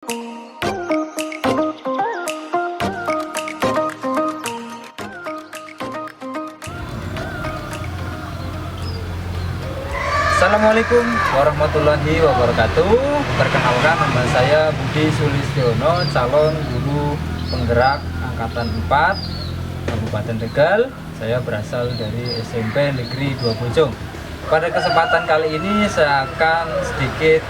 Assalamualaikum warahmatullahi wabarakatuh. Perkenalkan, nama saya Budi Sulistiono, calon guru penggerak angkatan 4 Kabupaten Tegal. Saya berasal dari SMP Negeri 2 Bojong. Pada kesempatan kali ini saya akan sedikit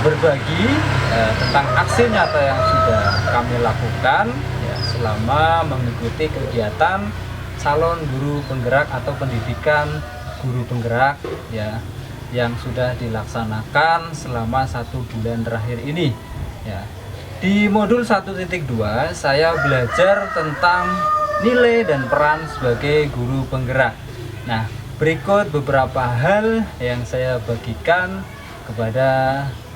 berbagi tentang aksi nyata yang sudah kami lakukan ya, selama mengikuti kegiatan calon guru penggerak atau pendidikan guru penggerak ya, yang sudah dilaksanakan selama 1 bulan terakhir ini ya. Di modul 1.2 saya belajar tentang nilai dan peran sebagai guru penggerak. Nah, berikut beberapa hal yang saya bagikan kepada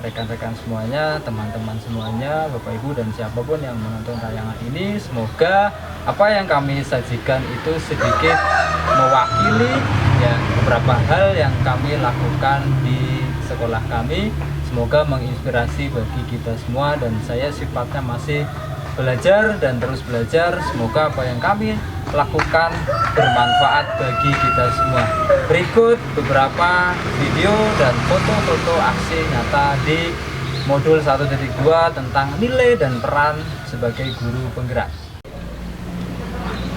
rekan-rekan semuanya, teman-teman semuanya, Bapak Ibu dan siapapun yang menonton tayangan ini. Semoga apa yang kami sajikan itu sedikit mewakili ya beberapa hal yang kami lakukan di sekolah kami. Semoga menginspirasi bagi kita semua, dan saya sifatnya masih belajar dan terus belajar. Semoga apa yang kami lakukan bermanfaat bagi kita semua. Berikut beberapa video dan foto-foto aksi nyata di modul 1.2 tentang nilai dan peran sebagai guru penggerak.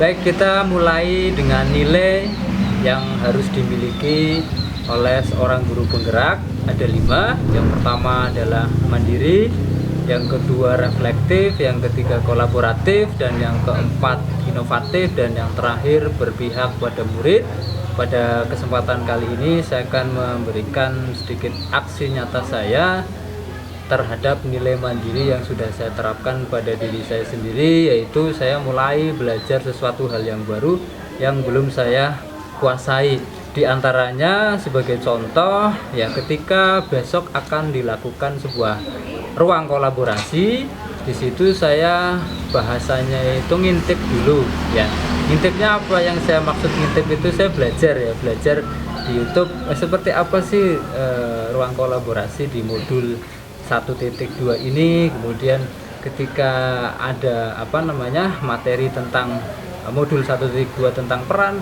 Baik, kita mulai dengan nilai yang harus dimiliki oleh seorang guru penggerak. Ada 5. Yang pertama adalah mandiri, yang kedua reflektif, yang ketiga kolaboratif, dan yang keempat inovatif, dan yang terakhir berpihak pada murid. Pada kesempatan kali ini saya akan memberikan sedikit aksi nyata saya terhadap nilai mandiri yang sudah saya terapkan pada diri saya sendiri, yaitu saya mulai belajar sesuatu hal yang baru yang belum saya kuasai. Di antaranya sebagai contoh ya, ketika besok akan dilakukan sebuah ruang kolaborasi, di situ saya bahasanya itu ngintip dulu ya. Ngintipnya apa? Yang saya maksud ngintip itu saya belajar di YouTube seperti apa sih ruang kolaborasi di modul 1.2 ini. Kemudian ketika ada materi tentang modul 1.2 tentang peran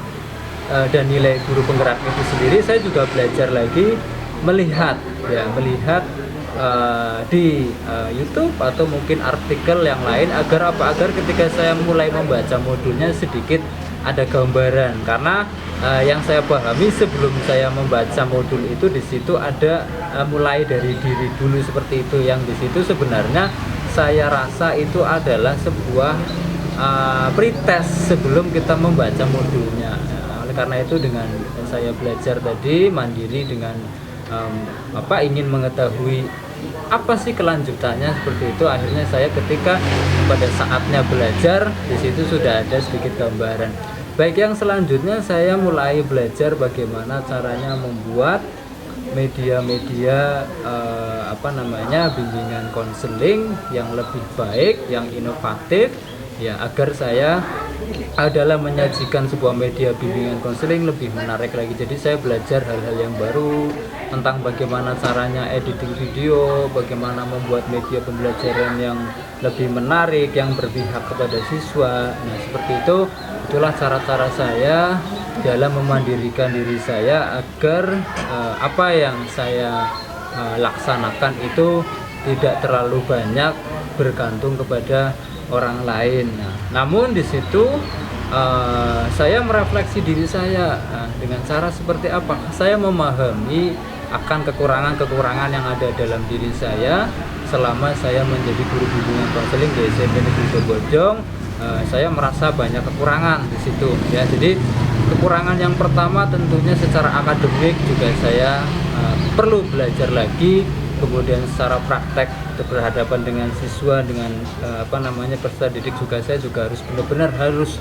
dan nilai guru penggerak itu sendiri, saya juga belajar lagi melihat di YouTube atau mungkin artikel yang lain, agar ketika saya mulai membaca modulnya sedikit ada gambaran. Karena yang saya pahami sebelum saya membaca modul itu, di situ ada mulai dari diri dulu seperti itu, yang di situ sebenarnya saya rasa itu adalah sebuah pretest sebelum kita membaca modulnya. Karena itu dengan saya belajar tadi mandiri dengan ingin mengetahui apa sih kelanjutannya seperti itu, akhirnya saya ketika pada saatnya belajar di situ sudah ada sedikit gambaran. Baik, yang selanjutnya saya mulai belajar bagaimana caranya membuat media-media bimbingan konseling yang lebih baik, yang inovatif ya, agar saya adalah menyajikan sebuah media bimbingan konseling lebih menarik lagi. Jadi saya belajar hal-hal yang baru tentang bagaimana caranya editing video, bagaimana membuat media pembelajaran yang lebih menarik, yang berpihak kepada siswa. Nah, seperti itu, itulah cara-cara saya dalam memandirikan diri saya agar apa yang saya laksanakan itu tidak terlalu banyak bergantung kepada orang lain. Nah, namun di situ saya merefleksi diri saya dengan cara seperti apa. Saya memahami akan kekurangan-kekurangan yang ada dalam diri saya selama saya menjadi guru bimbingan konseling di SMP Negeri 2 Bojong. Saya merasa banyak kekurangan di situ ya. Jadi kekurangan yang pertama tentunya secara akademik juga saya perlu belajar lagi. Kemudian secara praktek berhadapan dengan siswa, dengan peserta didik juga saya juga harus benar-benar harus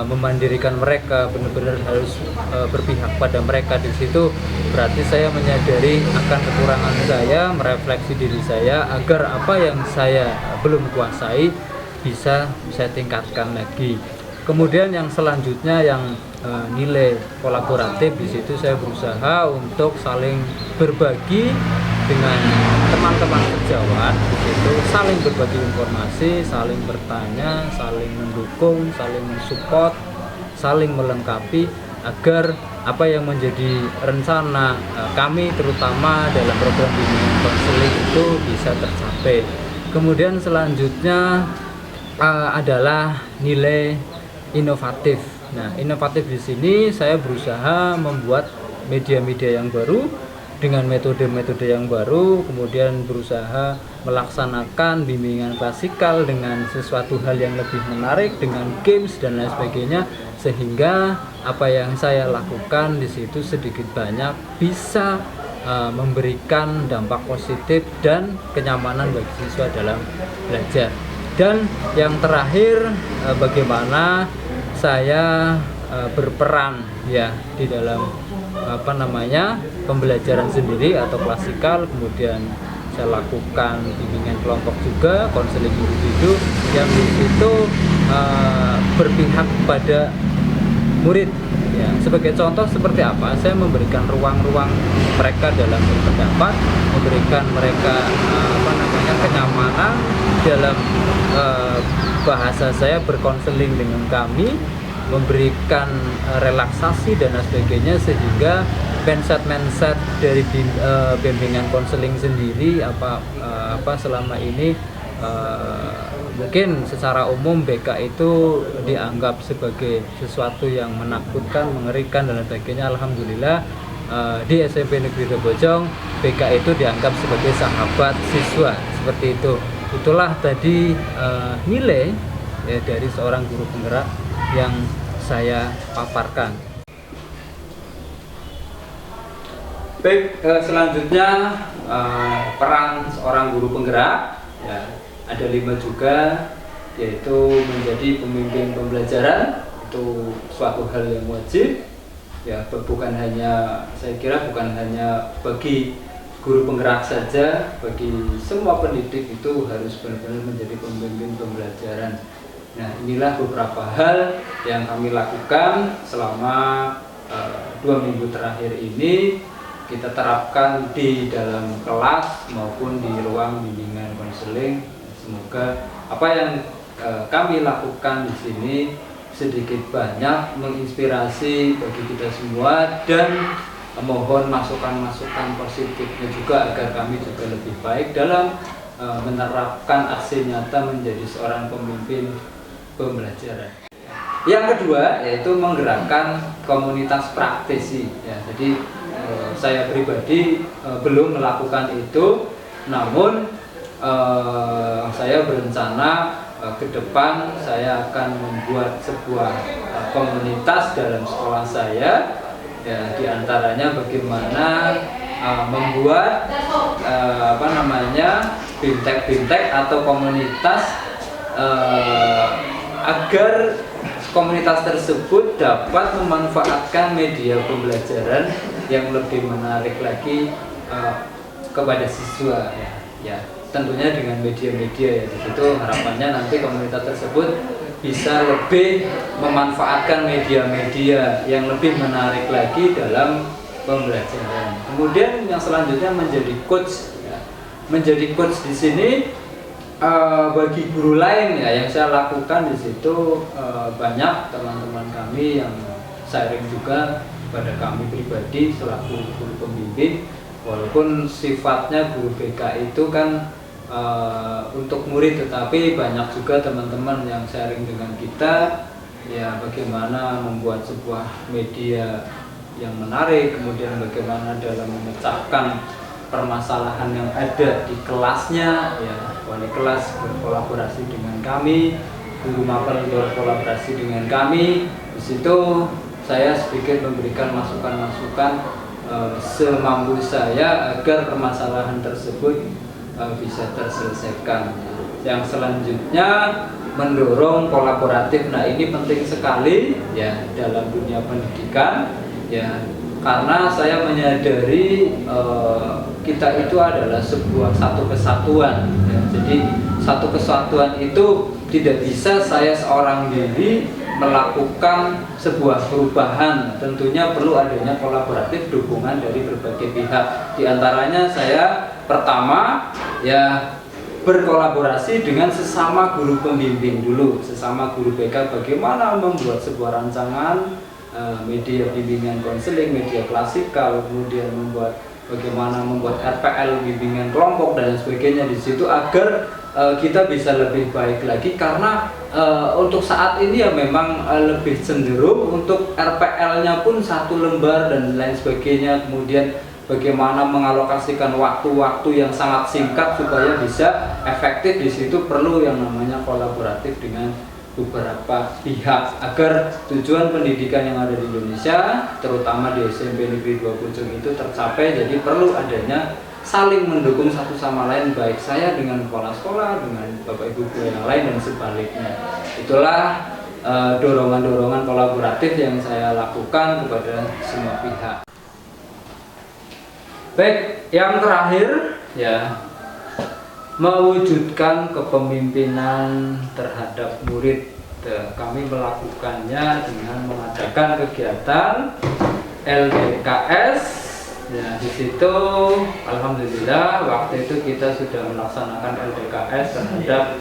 memandirikan mereka, benar-benar harus berpihak pada mereka. Di situ berarti saya menyadari akan kekurangan saya, merefleksi diri saya agar apa yang saya belum kuasai bisa saya tingkatkan lagi. Kemudian yang selanjutnya yang nilai kolaboratif, di situ saya berusaha untuk saling berbagi dengan teman-teman sejawat itu saling berbagi informasi, saling bertanya, saling mendukung, saling mensupport, saling melengkapi agar apa yang menjadi rencana kami terutama dalam program bimbingan konseling itu bisa tercapai. Kemudian selanjutnya adalah nilai inovatif. Nah, inovatif di sini saya berusaha membuat media-media yang baru dengan metode-metode yang baru, kemudian berusaha melaksanakan bimbingan klasikal dengan sesuatu hal yang lebih menarik dengan games dan lain sebagainya, sehingga apa yang saya lakukan di situ sedikit banyak bisa memberikan dampak positif dan kenyamanan bagi siswa dalam belajar. Dan yang terakhir, bagaimana saya berperan ya di dalam pembelajaran sendiri atau klasikal. Kemudian saya lakukan bimbingan kelompok juga, konseling individu yang di situ berpihak pada murid ya. Sebagai contoh seperti apa? Saya memberikan ruang-ruang mereka dalam berpendapat, memberikan mereka kenyamanan dalam bahasa saya berkonseling dengan kami, memberikan relaksasi dan sebagainya, sehingga mindset dari bimbingan konseling sendiri selama ini mungkin secara umum BK itu dianggap sebagai sesuatu yang menakutkan, mengerikan dan sebagainya. Alhamdulillah di SMP Negeri Bojong BK itu dianggap sebagai sahabat siswa, seperti itu. Itulah tadi nilai ya dari seorang guru penggerak yang saya paparkan. Baik, selanjutnya peran seorang guru penggerak ya, ada 5 juga, yaitu menjadi pemimpin pembelajaran. Itu suatu hal yang wajib ya, saya kira bukan hanya bagi guru penggerak saja, bagi semua pendidik itu harus benar-benar menjadi pemimpin pembelajaran. Nah, inilah beberapa hal yang kami lakukan selama 2 minggu terakhir ini, kita terapkan di dalam kelas maupun di ruang bimbingan konseling. Semoga apa yang kami lakukan di sini sedikit banyak menginspirasi bagi kita semua, dan mohon masukan-masukan positifnya juga agar kami juga lebih baik dalam menerapkan aksi nyata menjadi seorang pemimpin pembelajaran. Yang kedua yaitu menggerakkan komunitas praktisi ya. Jadi saya pribadi belum melakukan itu, namun saya berencana ke depan saya akan membuat sebuah komunitas dalam sekolah saya ya, diantaranya bagaimana membuat bintek-bintek atau komunitas agar komunitas tersebut dapat memanfaatkan media pembelajaran yang lebih menarik lagi kepada siswa ya. Tentunya dengan media-media ya. Di situ harapannya nanti komunitas tersebut bisa lebih memanfaatkan media-media yang lebih menarik lagi dalam pembelajaran. Kemudian yang selanjutnya menjadi coach ya. Menjadi coach di sini bagi guru lain ya, yang saya lakukan di situ banyak teman-teman kami yang sharing juga pada kami pribadi selaku guru pembimbing. Walaupun sifatnya guru BK itu kan untuk murid, tetapi banyak juga teman-teman yang sharing dengan kita ya, bagaimana membuat sebuah media yang menarik, kemudian bagaimana dalam memecahkan permasalahan yang ada di kelasnya ya. Wali kelas berkolaborasi dengan kami, guru mapel berkolaborasi dengan kami. Di situ saya sedikit memberikan masukan-masukan semampu saya agar permasalahan tersebut bisa terselesaikan. Yang selanjutnya mendorong kolaboratif. Nah, ini penting sekali ya dalam dunia pendidikan ya, karena saya menyadari kita itu adalah satu kesatuan ya. Jadi satu kesatuan itu tidak bisa saya seorang diri melakukan sebuah perubahan, tentunya perlu adanya kolaboratif dukungan dari berbagai pihak. Di antaranya saya pertama ya berkolaborasi dengan sesama guru pembimbing dulu, sesama guru BK, bagaimana membuat sebuah rancangan media bimbingan konseling, media klasikal, kemudian bagaimana membuat RPL bimbingan kelompok dan sebagainya di situ, agar kita bisa lebih baik lagi. Karena untuk saat ini ya memang lebih cenderung untuk RPL-nya pun satu lembar dan lain sebagainya, kemudian bagaimana mengalokasikan waktu-waktu yang sangat singkat supaya bisa efektif. Di situ perlu yang namanya kolaboratif dengan beberapa pihak agar tujuan pendidikan yang ada di Indonesia, terutama di SMP Negeri 2 Bojong itu tercapai. Jadi perlu adanya saling mendukung satu sama lain, baik saya dengan kepala sekolah, dengan bapak ibu guru yang lain dan sebaliknya. Itulah dorongan-dorongan kolaboratif yang saya lakukan kepada semua pihak. Baik, yang terakhir ya, mewujudkan kepemimpinan terhadap murid. Kami melakukannya dengan mengadakan kegiatan LDKS. Ya, di situ alhamdulillah waktu itu kita sudah melaksanakan LDKS terhadap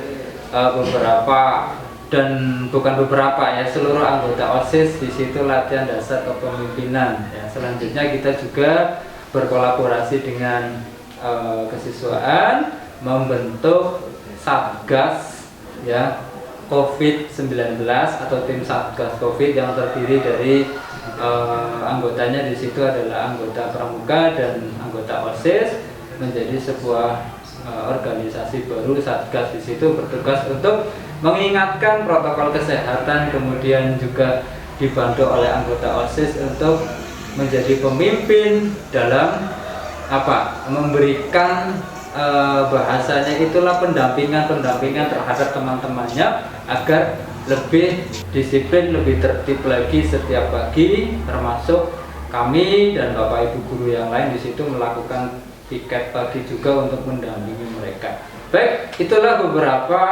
beberapa, dan bukan beberapa ya, seluruh anggota OSIS. Di situ latihan dasar kepemimpinan. Ya, selanjutnya kita juga berkolaborasi dengan kesiswaan membentuk Satgas ya COVID-19 atau tim Satgas COVID yang terdiri dari anggotanya di situ adalah anggota pramuka dan anggota OSIS, menjadi sebuah organisasi baru. Satgas di situ bertugas untuk mengingatkan protokol kesehatan, kemudian juga dibantu oleh anggota OSIS untuk menjadi pemimpin dalam memberikan bahasanya itulah pendampingan terhadap teman-temannya agar lebih disiplin, lebih tertib lagi setiap pagi, termasuk kami dan bapak ibu guru yang lain di situ melakukan piket pagi juga untuk mendampingi mereka. Baik, itulah beberapa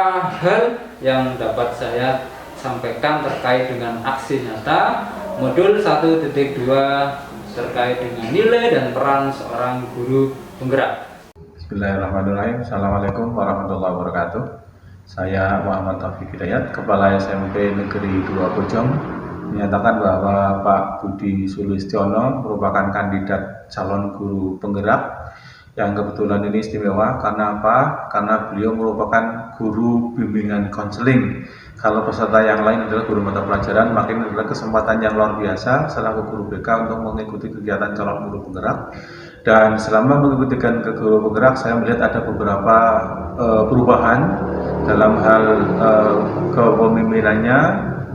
hal yang dapat saya sampaikan terkait dengan aksi nyata modul 1.2 terkait dengan nilai dan peran seorang guru penggerak. Bismillahirrahmanirrahim. Assalamualaikum warahmatullahi wabarakatuh. Saya Muhammad Taufik Hidayat, Kepala SMP Negeri 2 Bojong, menyatakan bahwa Pak Budi Sulistiono merupakan kandidat calon guru penggerak yang kebetulan ini istimewa. Karena apa? Karena beliau merupakan guru bimbingan konseling. Kalau peserta yang lain adalah guru mata pelajaran, maka ini adalah kesempatan yang luar biasa selaku guru BK untuk mengikuti kegiatan calon guru penggerak. Dan selama mengikuti ke guru penggerak, saya melihat ada beberapa perubahan dalam hal kepemimpinannya.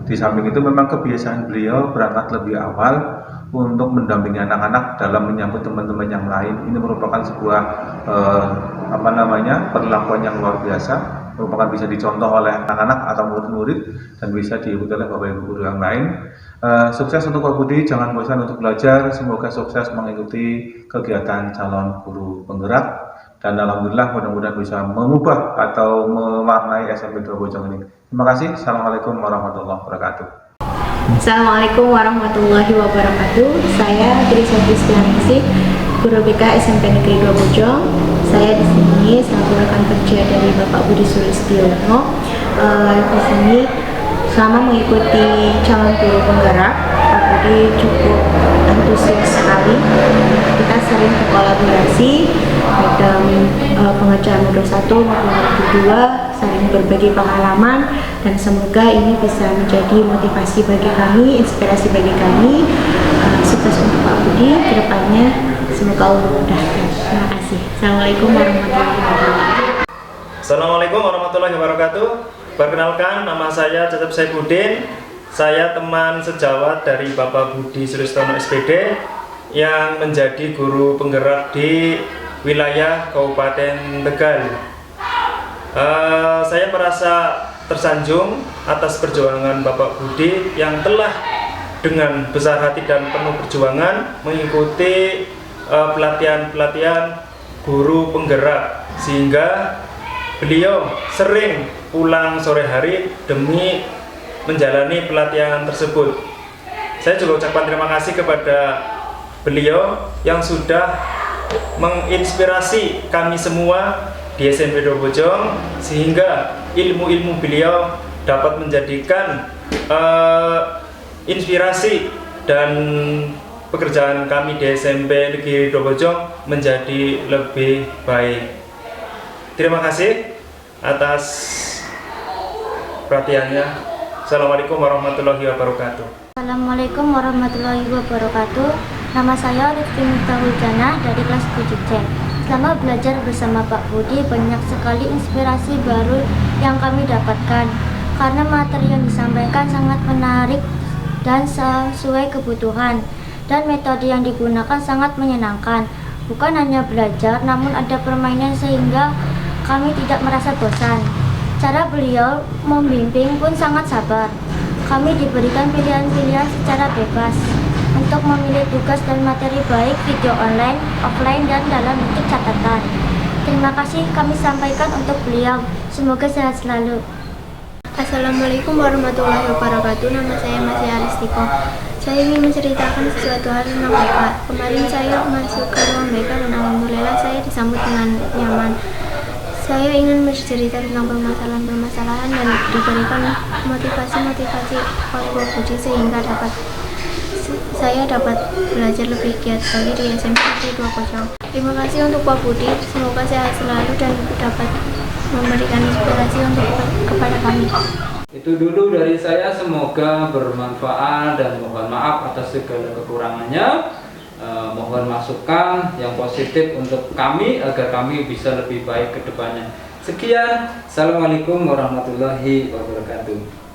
Di samping itu memang kebiasaan beliau berangkat lebih awal untuk mendampingi anak-anak dalam menyambut teman-teman yang lain. Ini merupakan sebuah perlakuan yang luar biasa, merupakan bisa dicontoh oleh anak-anak atau murid-murid dan bisa diikuti oleh bapak ibu guru yang lain. Sukses untuk Pak Budi, jangan bosan untuk belajar, semoga sukses mengikuti kegiatan calon guru penggerak, dan alhamdulillah mudah-mudahan bisa mengubah atau mewarnai SMP 2 Bojong ini. Terima kasih. Assalamualaikum warahmatullahi wabarakatuh. Assalamualaikum warahmatullahi wabarakatuh. Saya Trisa Kristianisi, guru BK SMP Negeri 2 Bojong. Saya di sini selaku rekan kerja dari Bapak Budi Sulistiono. Di sini selama mengikuti calon guru penggerak, Pak Budi cukup antusias sekali. Kita sering berkolaborasi dalam pengerjaan modul 1 maupun modul 2, saling berbagi pengalaman, dan semoga ini bisa menjadi motivasi bagi kami, inspirasi bagi kami. Sukses untuk Pak Budi ke depannya, semoga Allah memudahkan. Terima kasih. Assalamualaikum warahmatullahi wabarakatuh. Assalamualaikum warahmatullahi wabarakatuh. Perkenalkan, nama saya Cecep Saifuddin. Saya teman sejawat dari Bapak Budi Sulistiono SPD yang menjadi guru penggerak di wilayah Kabupaten Tegal. Saya merasa tersanjung atas perjuangan Bapak Budi yang telah dengan besar hati dan penuh perjuangan mengikuti pelatihan-pelatihan guru penggerak, sehingga beliau sering pulang sore hari demi menjalani pelatihan tersebut. Saya juga ucapkan terima kasih kepada beliau yang sudah menginspirasi kami semua di SMP 2 Bojong, sehingga ilmu-ilmu beliau dapat menjadikan inspirasi dan pekerjaan kami di SMP Negeri 2 Bojong menjadi lebih baik. Terima kasih atas perhatiannya. Assalamualaikum warahmatullahi wabarakatuh. Assalamualaikum warahmatullahi wabarakatuh. Nama saya Rizky Miftahul Jannah dari kelas 7C. Selama belajar bersama Pak Budi, banyak sekali inspirasi baru yang kami dapatkan. Karena materi yang disampaikan sangat menarik dan sesuai kebutuhan. Dan metode yang digunakan sangat menyenangkan. Bukan hanya belajar, namun ada permainan sehingga kami tidak merasa bosan. Cara beliau membimbing pun sangat sabar. Kami diberikan pilihan-pilihan secara bebas untuk memilih tugas dan materi baik video online, offline, dan dalam bentuk catatan. Terima kasih kami sampaikan untuk beliau. Semoga sehat selalu. Assalamualaikum warahmatullahi wabarakatuh. Nama saya Masih Aristiko. Saya ingin menceritakan sesuatu hal tentang BK. Kemarin saya masuk ke ruang BK dan alhamdulillah saya disambut dengan nyaman. Saya ingin bercerita tentang permasalahan-permasalahan dan diberikan motivasi-motivasi oleh Pak Budi sehingga saya dapat belajar lebih giat lagi di SMP Negeri 2 Bojong. Terima kasih untuk Pak Budi, semoga sehat selalu dan dapat memberikan inspirasi untuk kepada kami. Itu dulu dari saya, semoga bermanfaat dan mohon maaf atas segala kekurangannya. Mohon masukan yang positif untuk kami agar kami bisa lebih baik ke depannya. Sekian, Assalamualaikum warahmatullahi wabarakatuh.